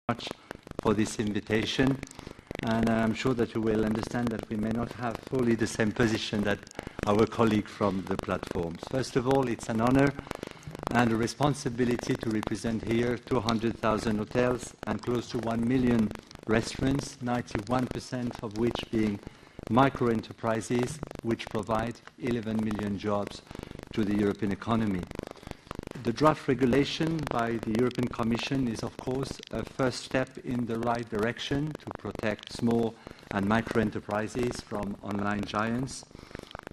much for this invitation, and I'm sure that you will understand that we may not have fully the same position that our colleague from the platforms. First of all, it's an honor and a responsibility to represent here 200,000 hotels and close to 1 million restaurants, 91% of which being micro-enterprises, which provide 11 million jobs to the European economy. The draft regulation by the European Commission is, of course, a first step in the right direction to protect small and micro-enterprises from online giants.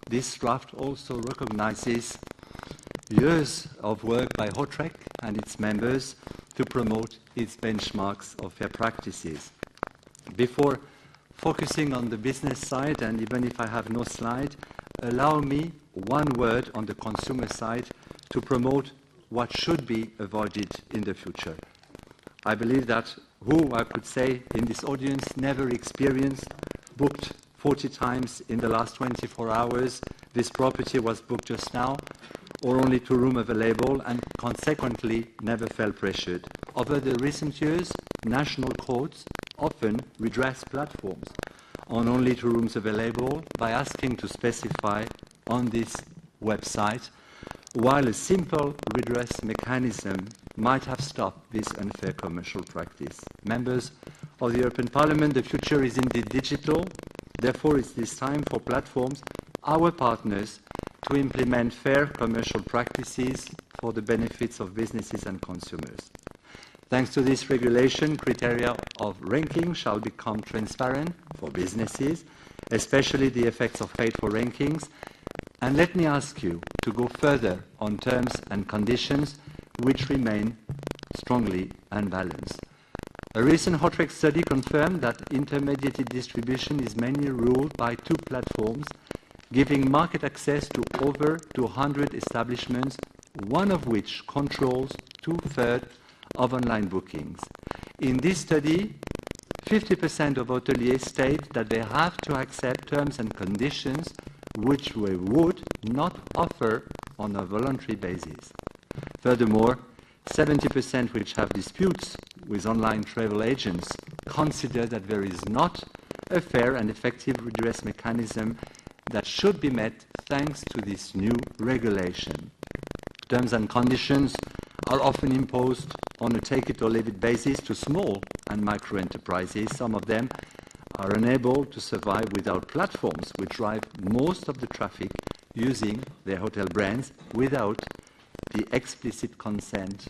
This draft also recognizes years of work by HOTREC and its members to promote its benchmarks of fair practices. Before focusing on the business side, and even if I have no slide, allow me one word on the consumer side to promote what should be avoided in the future. I believe that I could say in this audience never experienced, booked 40 times in the last 24 hours, this property was booked just now, or only 2 rooms available, and consequently never felt pressured. Over the recent years, national courts often redress platforms on only 2 rooms available by asking to specify on this website, while a simple redress mechanism might have stopped this unfair commercial practice. Members of the European Parliament, the future is indeed digital. Therefore, it's this time for platforms, our partners, to implement fair commercial practices for the benefits of businesses and consumers. Thanks to this regulation, criteria of ranking shall become transparent for businesses, especially the effects of hateful rankings. And let me ask you to go further on terms and conditions which remain strongly unbalanced. A recent HOTREC study confirmed that intermediated distribution is mainly ruled by 2 platforms, giving market access to over 200 establishments, one of which controls 2/3 of online bookings. In this study, 50% of hoteliers state that they have to accept terms and conditions which we would not offer on a voluntary basis. Furthermore, 70% which have disputes with online travel agents consider that there is not a fair and effective redress mechanism that should be met thanks to this new regulation. Terms and conditions are often imposed on a take-it-or-leave-it basis to small and micro enterprises. Some of them are unable to survive without platforms which drive most of the traffic using their hotel brands without the explicit consent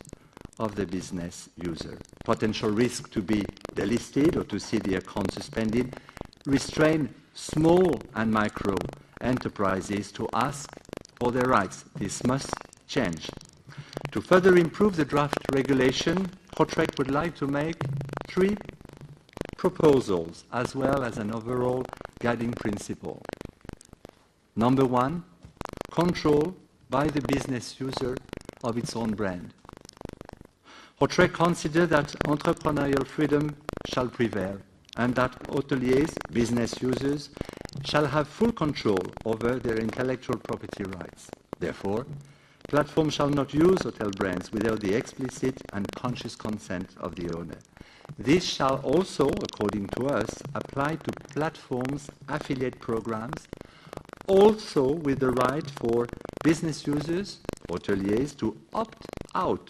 of the business user. Potential risk to be delisted or to see the account suspended restrain small and micro enterprises to ask for their rights. This must change. To further improve the draft regulation, HOTREC would like to make 3 proposals as well as an overall guiding principle. Number 1, control by the business user of its own brand. HOTREC considers that entrepreneurial freedom shall prevail and that hoteliers, business users, shall have full control over their intellectual property rights. Therefore, platforms shall not use hotel brands without the explicit and conscious consent of the owner. This shall also, according to us, apply to platforms' affiliate programs, also with the right for business users, hoteliers, to opt out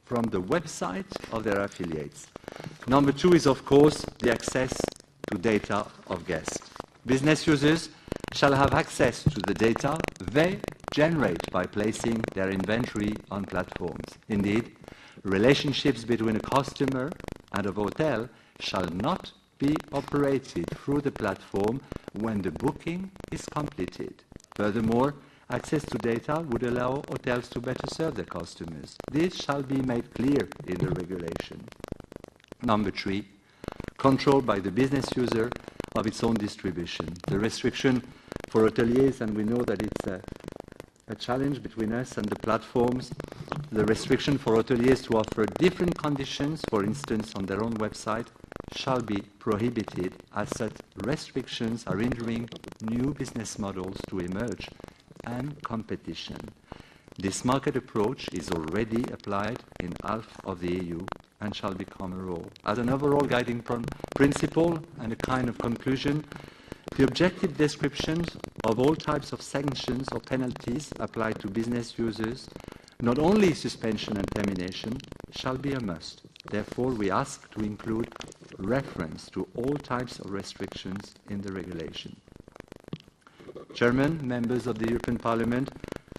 from the website of their affiliates. Number 2 is, of course, the access to data of guests. Business users shall have access to the data they generate by placing their inventory on platforms. Indeed, relationships between a customer and a hotel shall not be operated through the platform when the booking is completed. Furthermore, access to data would allow hotels to better serve their customers. This shall be made clear in the regulation. Number 3, control by the business user of its own distribution. The restriction for hoteliers, and we know that it's a challenge between us and the platforms, the restriction for hoteliers to offer different conditions, for instance on their own website, shall be prohibited, as such restrictions are hindering new business models to emerge and competition. This market approach is already applied in half of the EU and shall become a rule. As an overall guiding principle and a kind of conclusion, the objective descriptions of all types of sanctions or penalties applied to business users, not only suspension and termination, shall be a must. Therefore, we ask to include reference to all types of restrictions in the regulation. Chairman, members of the European Parliament,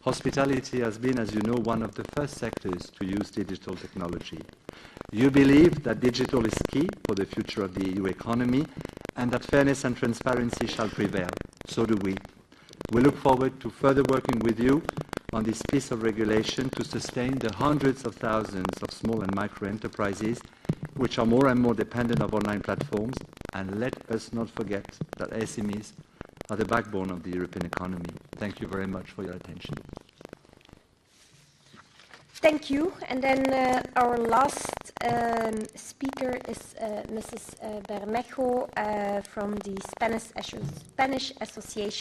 hospitality has been, as you know, one of the first sectors to use digital technology. You believe that digital is key for the future of the EU economy and that fairness and transparency shall prevail. So do we. We look forward to further working with you on this piece of regulation to sustain the hundreds of thousands of small and micro enterprises which are more and more dependent on online platforms, and let us not forget that SMEs are the backbone of the European economy. Thank you very much for your attention. Thank you. And then our last speaker is Mrs. Bermejo from the Spanish Association